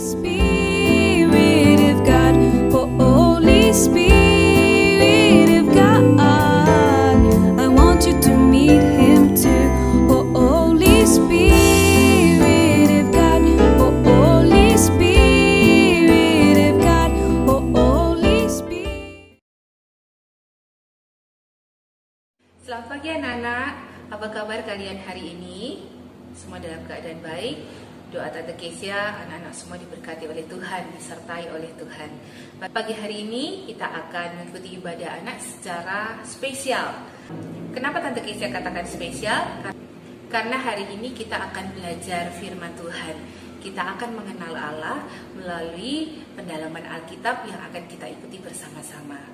Spirit of God, oh Holy Spirit of God, I want you to meet Him too. Oh Holy Spirit of God, oh Holy Spirit of God, oh Holy Spirit. Selamat pagi anak-anak, apa kabar kalian hari ini? Semua dalam keadaan baik. Doa Tante Kesia, anak-anak semua diberkati oleh Tuhan, disertai oleh Tuhan. Pagi hari ini kita akan mengikuti ibadah anak secara spesial. Kenapa Tante Kesia katakan spesial? Karena hari ini kita akan belajar firman Tuhan. Kita akan mengenal Allah melalui pendalaman Alkitab yang akan kita ikuti bersama-sama.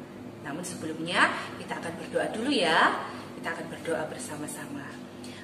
Namun sebelumnya kita akan berdoa dulu ya. Kita akan berdoa bersama-sama.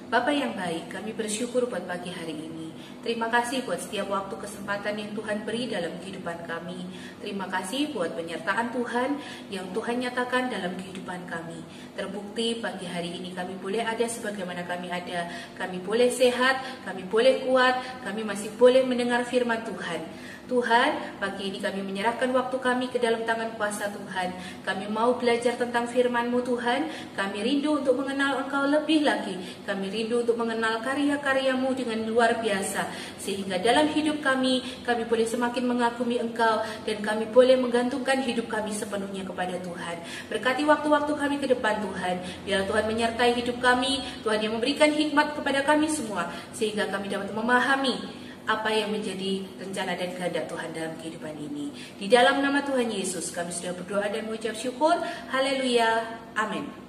Bapa yang baik, kami bersyukur buat pagi hari ini. Terima kasih buat setiap waktu kesempatan yang Tuhan beri dalam kehidupan kami. Terima kasih buat penyertaan Tuhan yang Tuhan nyatakan dalam kehidupan kami. Terbukti pagi hari ini kami boleh ada sebagaimana kami ada. Kami boleh sehat, kami boleh kuat, kami masih boleh mendengar firman Tuhan. Tuhan, pagi ini kami menyerahkan waktu kami ke dalam tangan kuasa Tuhan. Kami mau belajar tentang firman-Mu Tuhan. Kami rindu untuk mengenal Engkau lebih lagi. Kami rindu untuk mengenal karya-karya-Mu dengan luar biasa. Sehingga dalam hidup kami boleh semakin mengagumi Engkau. Dan kami boleh menggantungkan hidup kami sepenuhnya kepada Tuhan. Berkati waktu-waktu kami ke depan Tuhan. Biar Tuhan menyertai hidup kami. Tuhan yang memberikan hikmat kepada kami semua. Sehingga kami dapat memahami apa yang menjadi rencana dan kehendak Tuhan dalam kehidupan ini. Di dalam nama Tuhan Yesus kami sudah berdoa dan mengucap syukur. Haleluya. Amin.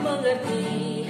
Mengerti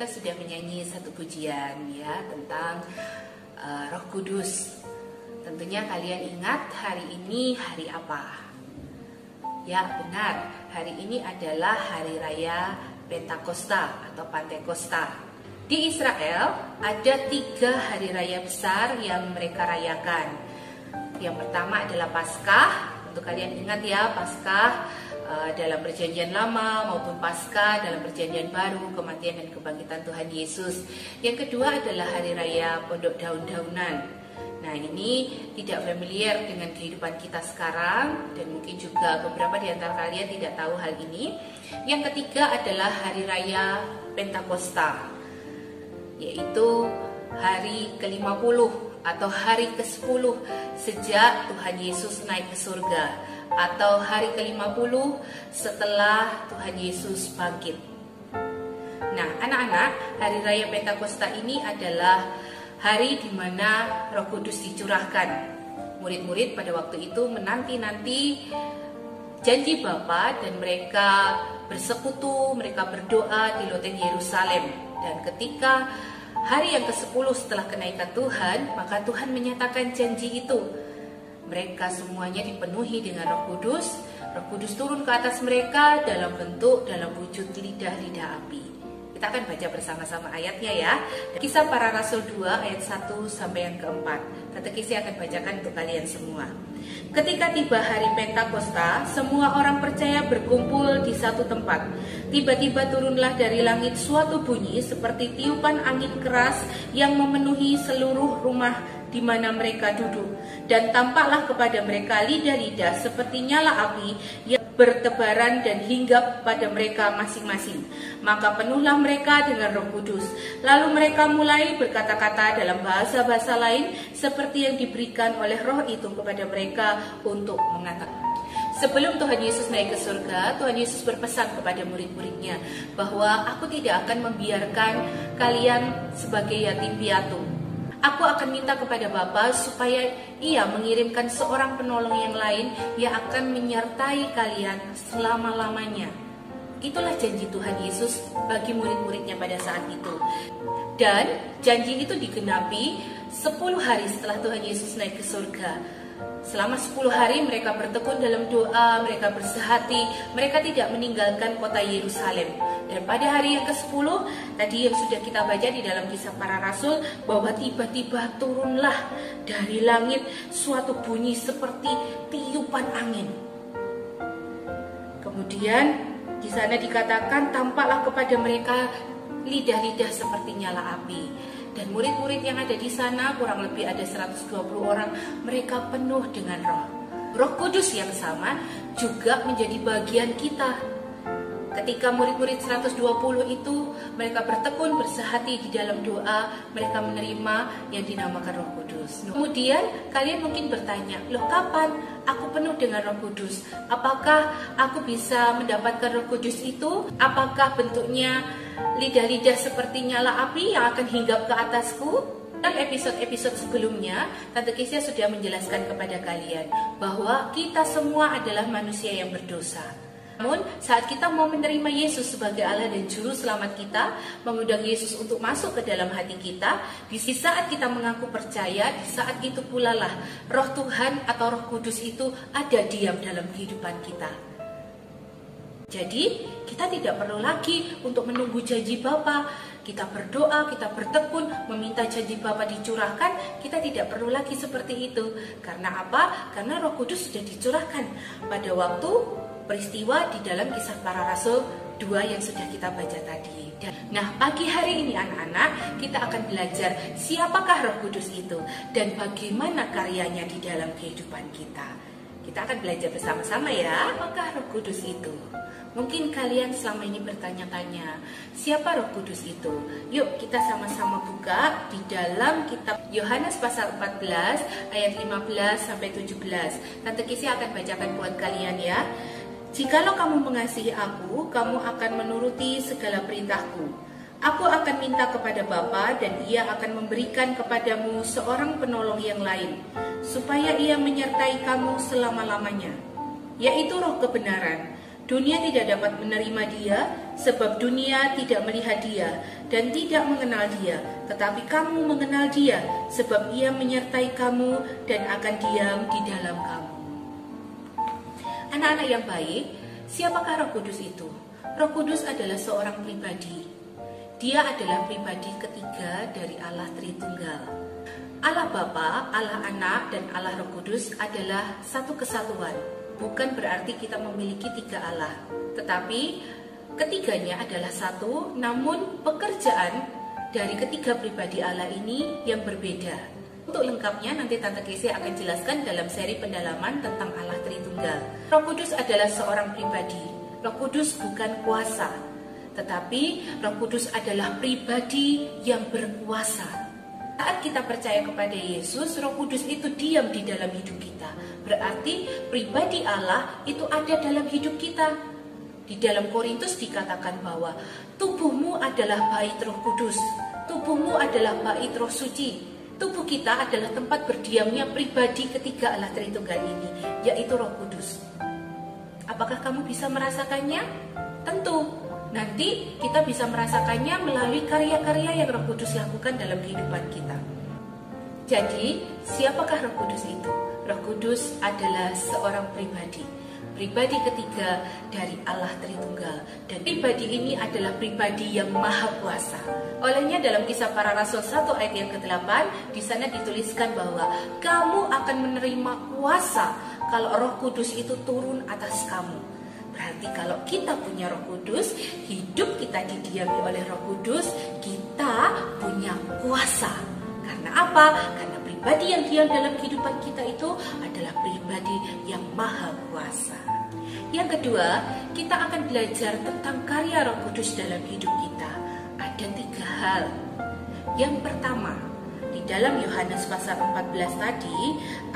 kita sudah menyanyi satu pujian ya tentang Roh Kudus. Tentunya kalian ingat hari ini hari apa? Ya benar, hari ini adalah hari raya Pentakosta atau Pantekosta. Di Israel ada 3 hari raya besar yang mereka rayakan. Yang pertama adalah Paskah. Untuk kalian ingat ya, Paskah dalam Perjanjian Lama maupun Paskah dalam Perjanjian Baru, kematian dan kebangkitan Tuhan Yesus. Yang kedua adalah hari raya Pondok Daun-Daunan. Nah, ini tidak familiar dengan kehidupan kita sekarang dan mungkin juga beberapa di antara kalian tidak tahu hal ini. Yang ketiga adalah hari raya Pentakosta, yaitu hari ke-50 atau hari ke-10 sejak Tuhan Yesus naik ke surga, atau hari ke-50 setelah Tuhan Yesus bangkit. Nah, anak-anak, hari raya Pentakosta ini adalah hari di mana Roh Kudus dicurahkan. Murid-murid pada waktu itu menanti-nanti janji Bapa dan mereka bersekutu, mereka berdoa di loteng Yerusalem. Dan ketika hari yang ke-10 setelah kenaikan Tuhan, maka Tuhan menyatakan janji itu. Mereka semuanya dipenuhi dengan Roh Kudus. Roh Kudus turun ke atas mereka dalam wujud lidah-lidah api. Kita akan baca bersama-sama ayatnya ya. Kisah Para Rasul 2 ayat 1 sampai yang ke-4. Katekisi akan bacakan untuk kalian semua. Ketika tiba hari Pentakosta, semua orang percaya berkumpul di satu tempat. Tiba-tiba turunlah dari langit suatu bunyi seperti tiupan angin keras yang memenuhi seluruh rumah di mana mereka duduk. Dan tampaklah kepada mereka lidah-lidah seperti nyala api yang bertebaran dan hinggap pada mereka masing-masing. Maka penuhlah mereka dengan Roh Kudus. Lalu mereka mulai berkata-kata dalam bahasa-bahasa lain seperti yang diberikan oleh Roh itu kepada mereka untuk mengatakan. Sebelum Tuhan Yesus naik ke surga, Tuhan Yesus berpesan kepada murid-muridnya bahwa aku tidak akan membiarkan kalian sebagai yatim piatu. Aku akan minta kepada Bapa supaya Ia mengirimkan seorang penolong yang lain yang akan menyertai kalian selama-lamanya. Itulah janji Tuhan Yesus bagi murid-muridnya pada saat itu. Dan janji itu digenapi 10 hari setelah Tuhan Yesus naik ke surga. Selama 10 hari mereka bertekun dalam doa, mereka bersehati, mereka tidak meninggalkan kota Yerusalem. Dan pada hari yang ke-10, tadi yang sudah kita baca di dalam Kisah Para Rasul, bahwa tiba-tiba turunlah dari langit suatu bunyi seperti tiupan angin. Kemudian di sana dikatakan tampaklah kepada mereka lidah-lidah seperti nyala api. Dan murid-murid yang ada di sana kurang lebih ada 120 orang, mereka penuh dengan roh. Roh Kudus yang sama juga menjadi bagian kita. Ketika murid-murid 120 itu mereka bertekun bersehati di dalam doa, mereka menerima yang dinamakan Roh Kudus. Kemudian kalian mungkin bertanya, loh kapan aku penuh dengan Roh Kudus? Apakah aku bisa mendapatkan Roh Kudus itu? Apakah bentuknya lidah-lidah seperti nyala api yang akan hinggap ke atasku? Dalam episode-episode sebelumnya, Tante Kesia sudah menjelaskan kepada kalian bahwa kita semua adalah manusia yang berdosa. Namun, saat kita mau menerima Yesus sebagai Allah dan Juru Selamat kita, mengundang Yesus untuk masuk ke dalam hati kita, di saat kita mengaku percaya, di saat itu pula lah Roh Tuhan atau Roh Kudus itu ada diam dalam kehidupan kita. Jadi, kita tidak perlu lagi untuk menunggu janji Bapa. Kita berdoa, kita bertekun, meminta janji Bapa dicurahkan. Kita tidak perlu lagi seperti itu. Karena apa? Karena Roh Kudus sudah dicurahkan pada waktu peristiwa di dalam Kisah Para Rasul 2 yang sudah kita baca tadi. Nah, pagi hari ini anak-anak, kita akan belajar siapakah Roh Kudus itu dan bagaimana karyanya di dalam kehidupan kita. Kita akan belajar bersama-sama ya. Apakah Roh Kudus itu? Mungkin kalian selama ini bertanya-tanya, siapa Roh Kudus itu? Yuk kita sama-sama buka di dalam kitab Yohanes pasal 14 ayat 15 sampai 17. Tante Kisi akan bacakan buat kalian ya. Jikalau kamu mengasihi aku, kamu akan menuruti segala perintahku. Aku akan minta kepada Bapa dan Ia akan memberikan kepadamu seorang penolong yang lain, supaya Ia menyertai kamu selama-lamanya, yaitu Roh kebenaran. Dunia tidak dapat menerima dia, sebab dunia tidak melihat dia dan tidak mengenal dia. Tetapi kamu mengenal dia, sebab ia menyertai kamu dan akan diam di dalam kamu. Anak-anak yang baik, siapakah Roh Kudus itu? Roh Kudus adalah seorang pribadi. Dia adalah pribadi ketiga dari Allah Tritunggal. Allah Bapa, Allah Anak, dan Allah Roh Kudus adalah satu kesatuan. Bukan berarti kita memiliki tiga Allah, tetapi ketiganya adalah satu, namun pekerjaan dari ketiga pribadi Allah ini yang berbeda. Untuk lengkapnya nanti Tante Casey akan jelaskan dalam seri pendalaman tentang Allah Tritunggal. Roh Kudus adalah seorang pribadi. Roh Kudus bukan kuasa, tetapi Roh Kudus adalah pribadi yang berkuasa. Saat kita percaya kepada Yesus, Roh Kudus itu diam di dalam hidup kita. Berarti pribadi Allah itu ada dalam hidup kita. Di dalam Korintus dikatakan bahwa tubuhmu adalah bait Roh Kudus. Tubuhmu adalah bait Roh Suci. Tubuh kita adalah tempat berdiamnya pribadi ketiga Allah Tritunggal ini, yaitu Roh Kudus. Apakah kamu bisa merasakannya? Tentu. Nanti kita bisa merasakannya melalui karya-karya yang Roh Kudus lakukan dalam kehidupan kita. Jadi, siapakah Roh Kudus itu? Roh Kudus adalah seorang pribadi. Pribadi ketiga dari Allah Tritunggal. Dan pribadi ini adalah pribadi yang maha kuasa. Olehnya dalam Kisah Para Rasul 1 ayat yang ke-8, di sana dituliskan bahwa kamu akan menerima kuasa kalau Roh Kudus itu turun atas kamu. Berarti kalau kita punya Roh Kudus, hidup kita didiami oleh Roh Kudus, kita punya kuasa. Karena apa? Karena pribadi yang diam dalam kehidupan kita itu adalah pribadi yang maha kuasa. Yang kedua, kita akan belajar tentang karya Roh Kudus dalam hidup kita. Ada 3 hal. Yang pertama, di dalam Yohanes pasal 14 tadi,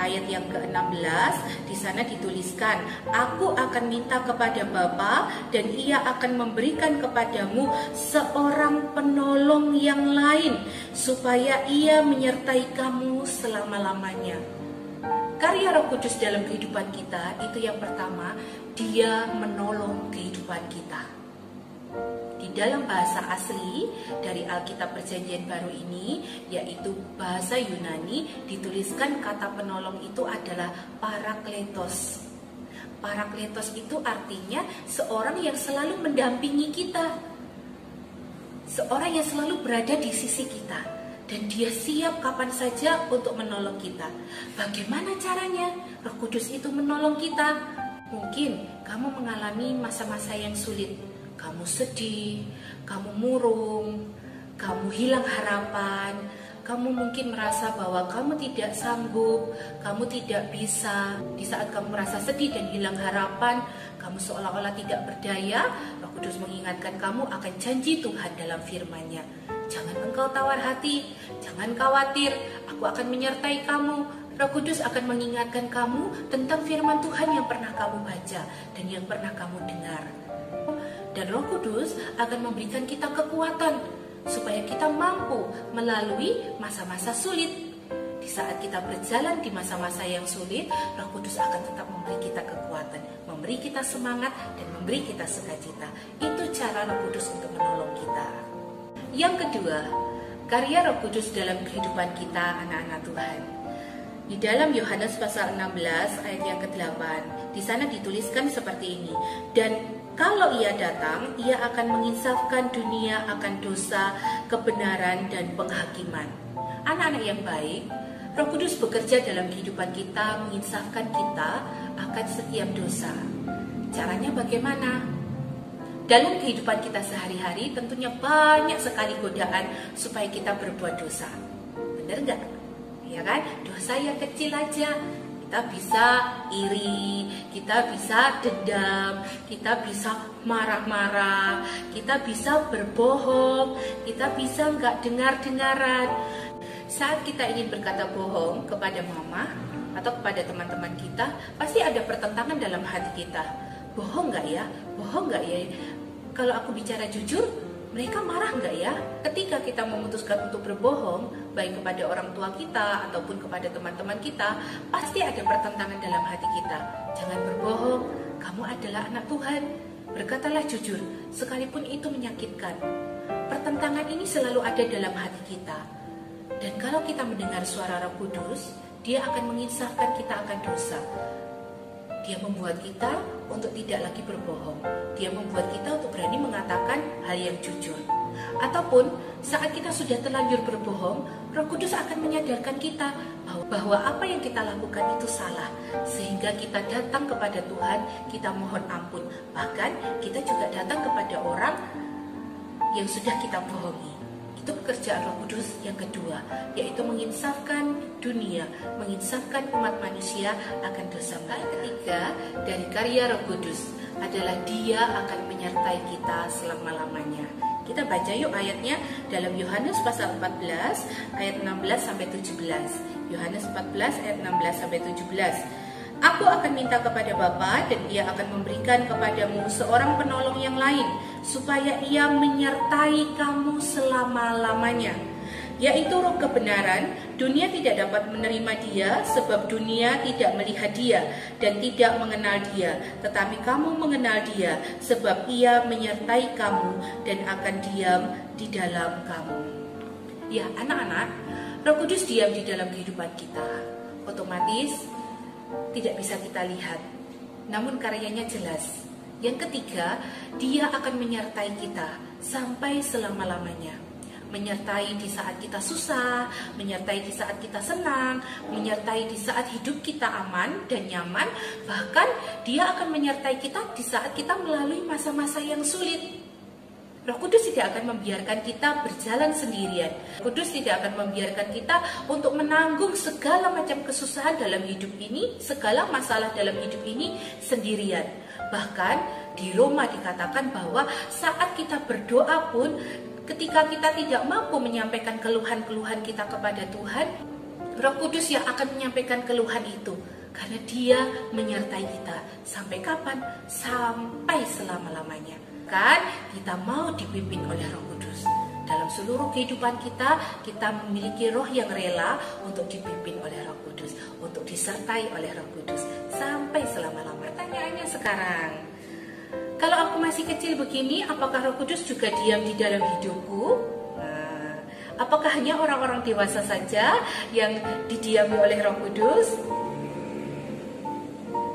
ayat yang ke-16, di sana dituliskan, aku akan minta kepada Bapa dan ia akan memberikan kepadamu seorang penolong yang lain, supaya ia menyertai kamu selama-lamanya. Karya Roh Kudus dalam kehidupan kita, itu yang pertama, dia menolong kehidupan kita. Di dalam bahasa asli dari Alkitab Perjanjian Baru ini, yaitu bahasa Yunani, dituliskan kata penolong itu adalah parakletos. Parakletos itu artinya seorang yang selalu mendampingi kita, seorang yang selalu berada di sisi kita, dan dia siap kapan saja untuk menolong kita. Bagaimana caranya Roh Kudus itu menolong kita? Mungkin kamu mengalami masa-masa yang sulit. Kamu sedih, kamu murung, kamu hilang harapan, kamu mungkin merasa bahwa kamu tidak sanggup, kamu tidak bisa. Di saat kamu merasa sedih dan hilang harapan, kamu seolah-olah tidak berdaya, Roh Kudus mengingatkan kamu akan janji Tuhan dalam firman-Nya. Jangan engkau tawar hati, jangan khawatir, aku akan menyertai kamu. Roh Kudus akan mengingatkan kamu tentang firman Tuhan yang pernah kamu baca dan yang pernah kamu dengar. Dan Roh Kudus akan memberikan kita kekuatan supaya kita mampu melalui masa-masa sulit. Di saat kita berjalan di masa-masa yang sulit, Roh Kudus akan tetap memberi kita kekuatan, memberi kita semangat, dan memberi kita sukacita. Itu cara Roh Kudus untuk menolong kita. Yang kedua, karya Roh Kudus dalam kehidupan kita, anak-anak Tuhan. Di dalam Yohanes pasal 16 ayat yang ke-8, di sana dituliskan seperti ini. Dan kalau ia datang, ia akan menginsafkan dunia akan dosa, kebenaran, dan penghakiman. Anak-anak yang baik, Roh Kudus bekerja dalam kehidupan kita, menginsafkan kita akan setiap dosa. Caranya bagaimana? Dalam kehidupan kita sehari-hari tentunya banyak sekali godaan supaya kita berbuat dosa. Benar nggak? Ya kan? Dosa yang kecil aja. Kita bisa iri, kita bisa dendam, kita bisa marah-marah, kita bisa berbohong, kita bisa nggak dengar-dengaran. Saat kita ingin berkata bohong kepada mama atau kepada teman-teman kita, pasti ada pertentangan dalam hati kita. Bohong nggak ya? Bohong nggak ya? Kalau aku bicara jujur, mereka marah nggak ya? Ketika kita memutuskan untuk berbohong, baik kepada orang tua kita ataupun kepada teman-teman kita, pasti ada pertentangan dalam hati kita. Jangan berbohong, kamu adalah anak Tuhan. Berkatalah jujur, sekalipun itu menyakitkan. Pertentangan ini selalu ada dalam hati kita. Dan kalau kita mendengar suara Roh Kudus, Dia akan menginsafkan kita akan dosa. Dia membuat kita untuk tidak lagi berbohong. Dia membuat kita untuk berani mengatakan hal yang jujur. Ataupun saat kita sudah terlanjur berbohong, Roh Kudus akan menyadarkan kita bahwa apa yang kita lakukan itu salah. Sehingga kita datang kepada Tuhan, kita mohon ampun. Bahkan kita juga datang kepada orang yang sudah kita bohongi. Itu pekerjaan Roh Kudus yang kedua, yaitu menginsafkan dunia, menginsafkan umat manusia akan dosa mereka. Yang ketiga dari karya Roh Kudus adalah Dia akan menyertai kita selama-lamanya. Kita baca yuk ayatnya dalam Yohanes pasal 14 ayat 16 sampai 17. Yohanes 14 ayat 16 sampai 17. Aku akan minta kepada Bapa dan Ia akan memberikan kepadamu seorang penolong yang lain, supaya Ia menyertai kamu selama-lamanya, yaitu Roh kebenaran. Dunia tidak dapat menerima Dia, sebab dunia tidak melihat Dia dan tidak mengenal Dia. Tetapi kamu mengenal Dia, sebab Ia menyertai kamu dan akan diam di dalam kamu. Ya anak-anak, Roh Kudus diam di dalam kehidupan kita. Otomatis tidak bisa kita lihat, namun karyanya jelas. Yang ketiga, Dia akan menyertai kita sampai selama-lamanya. Menyertai di saat kita susah, menyertai di saat kita senang, menyertai di saat hidup kita aman dan nyaman. Bahkan Dia akan menyertai kita di saat kita melalui masa-masa yang sulit. Roh Kudus tidak akan membiarkan kita berjalan sendirian. Roh Kudus tidak akan membiarkan kita untuk menanggung segala macam kesusahan dalam hidup ini, segala masalah dalam hidup ini sendirian. Bahkan di Roma dikatakan bahwa saat kita berdoa pun, ketika kita tidak mampu menyampaikan keluhan-keluhan kita kepada Tuhan, Roh Kudus yang akan menyampaikan keluhan itu. Karena Dia menyertai kita. Sampai kapan? Sampai selama-lamanya. Kan kita mau dipimpin oleh Roh Kudus. Dalam seluruh kehidupan kita, kita memiliki roh yang rela untuk dipimpin oleh Roh Kudus, untuk disertai oleh Roh Kudus sampai selama-lamanya. Pertanyaannya sekarang, kalau aku masih kecil begini, apakah Roh Kudus juga diam di dalam hidupku? Nah, apakah hanya orang-orang dewasa saja yang didiami oleh Roh Kudus?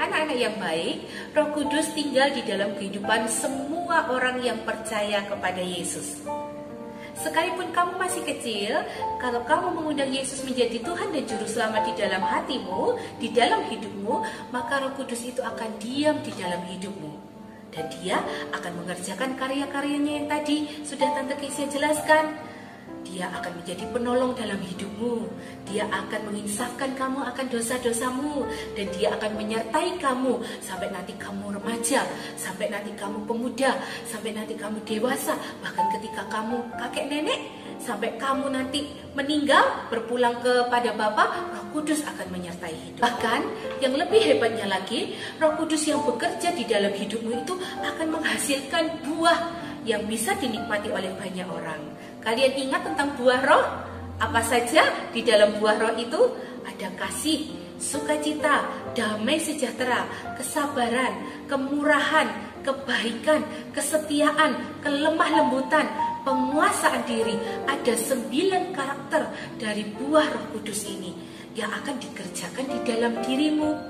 Anak-anak yang baik, Roh Kudus tinggal di dalam kehidupan semua orang yang percaya kepada Yesus. Sekalipun kamu masih kecil, kalau kamu mengundang Yesus menjadi Tuhan dan Juru Selamat di dalam hatimu, di dalam hidupmu, maka Roh Kudus itu akan diam di dalam hidupmu. Dan Dia akan mengerjakan karya-karyanya yang tadi sudah Tante Kesia jelaskan. Dia akan menjadi penolong dalam hidupmu. Dia akan menginsafkan kamu akan dosa-dosamu. Dan Dia akan menyertai kamu sampai nanti kamu remaja, sampai nanti kamu pemuda, sampai nanti kamu dewasa. Bahkan ketika kamu kakek nenek, sampai kamu nanti meninggal, berpulang kepada Bapa, Roh Kudus akan menyertai hidup. Bahkan yang lebih hebatnya lagi, Roh Kudus yang bekerja di dalam hidupmu itu akan menghasilkan buah yang bisa dinikmati oleh banyak orang. Kalian ingat tentang buah roh? Apa saja di dalam buah roh itu? Ada kasih, sukacita, damai sejahtera, kesabaran, kemurahan, kebaikan, kesetiaan, kelemah lembutan, penguasaan diri. Ada 9 karakter dari buah Roh Kudus ini yang akan dikerjakan di dalam dirimu.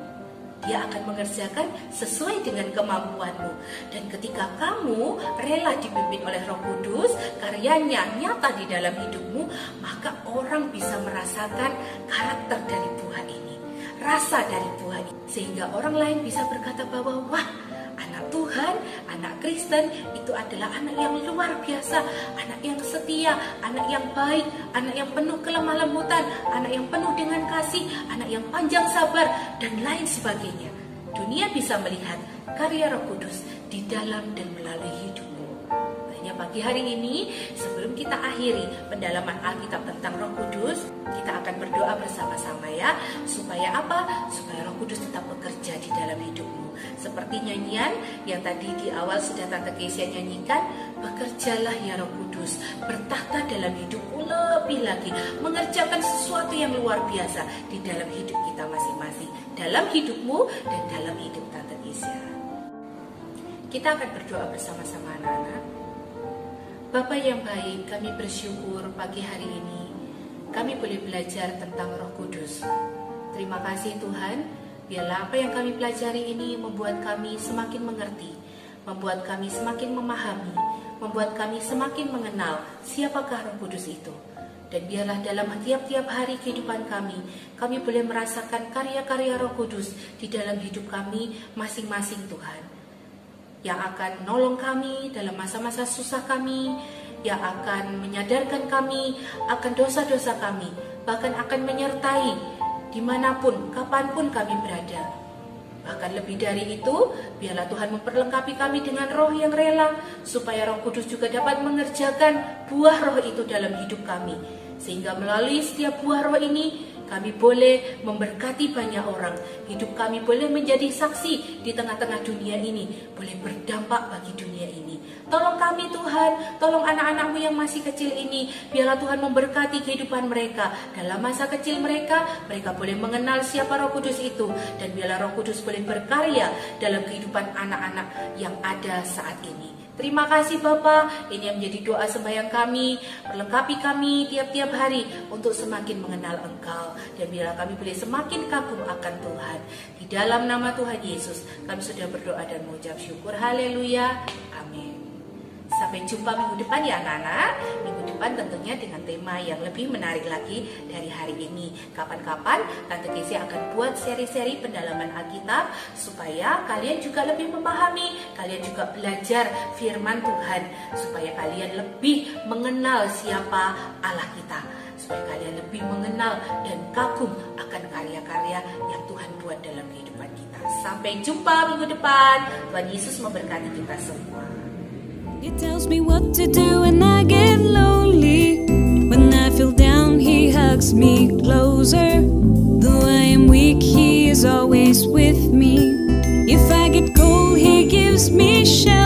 Dia akan mengerjakan sesuai dengan kemampuanmu. Dan ketika kamu rela dipimpin oleh Roh Kudus, karyanya nyata di dalam hidupmu, maka orang bisa merasakan karakter dari buah ini, rasa dari buah ini. Sehingga orang lain bisa berkata bahwa, wah, anak Tuhan, anak Kristen itu adalah anak yang luar biasa, anak yang setia, anak yang baik, anak yang penuh kelemah lembutan, anak yang penuh dengan kasih, anak yang panjang sabar, dan lain sebagainya. Dunia bisa melihat karya Roh Kudus di dalam dan melalui hidupmu. Hanya pagi hari ini, sebelum kita akhiri pendalaman Alkitab tentang Roh Kudus, kita akan berdoa bersama-sama ya. Supaya apa? Supaya Roh Kudus tetap bekerja di dalam hidupmu. Seperti nyanyian yang tadi di awal sudah Tante Kesia nyanyikan, bekerjalah ya Roh Kudus, bertahta dalam hidupku lebih lagi, mengerjakan sesuatu yang luar biasa di dalam hidup kita masing-masing, dalam hidupmu dan dalam hidup Tante Kesia. Kita akan berdoa bersama-sama anak-anak. Bapa yang baik, kami bersyukur pagi hari ini kami boleh belajar tentang Roh Kudus. Terima kasih Tuhan, biarlah apa yang kami pelajari ini membuat kami semakin mengerti, membuat kami semakin memahami, membuat kami semakin mengenal siapakah Roh Kudus itu. Dan biarlah dalam tiap-tiap hari kehidupan kami boleh merasakan karya-karya Roh Kudus di dalam hidup kami masing-masing Tuhan, yang akan menolong kami dalam masa-masa susah kami, yang akan menyadarkan kami akan dosa-dosa kami, bahkan akan menyertai dimanapun, kapanpun kami berada. Bahkan lebih dari itu, biarlah Tuhan memperlengkapi kami dengan roh yang rela, supaya Roh Kudus juga dapat mengerjakan buah roh itu dalam hidup kami. Sehingga melalui setiap buah roh ini, kami boleh memberkati banyak orang. Hidup kami boleh menjadi saksi di tengah-tengah dunia ini, boleh berdampak bagi dunia ini. Tolong kami Tuhan, tolong anak-anak-Mu yang masih kecil ini, biarlah Tuhan memberkati kehidupan mereka. Dalam masa kecil mereka boleh mengenal siapa Roh Kudus itu, dan biarlah Roh Kudus boleh berkarya dalam kehidupan anak-anak yang ada saat ini. Terima kasih Bapa, ini yang menjadi doa sembahyang kami, perlengkapi kami tiap-tiap hari untuk semakin mengenal Engkau, dan biarlah kami boleh semakin kagum akan Tuhan. Di dalam nama Tuhan Yesus, kami sudah berdoa dan mengucap syukur. Haleluya, amin. Sampai jumpa minggu depan ya anak-anak. Minggu depan tentunya dengan tema yang lebih menarik lagi dari hari ini. Kapan-kapan Tante Casey akan buat seri-seri pendalaman Alkitab, supaya kalian juga lebih memahami, kalian juga belajar firman Tuhan, supaya kalian lebih mengenal siapa Allah kita, supaya kalian lebih mengenal dan kagum akan karya-karya yang Tuhan buat dalam kehidupan kita. Sampai jumpa minggu depan. Tuhan Yesus memberkati kita semua. He tells me what to do when I get lonely. When I feel down, He hugs me closer. Though I am weak, He is always with me. If I get cold, He gives me shelter.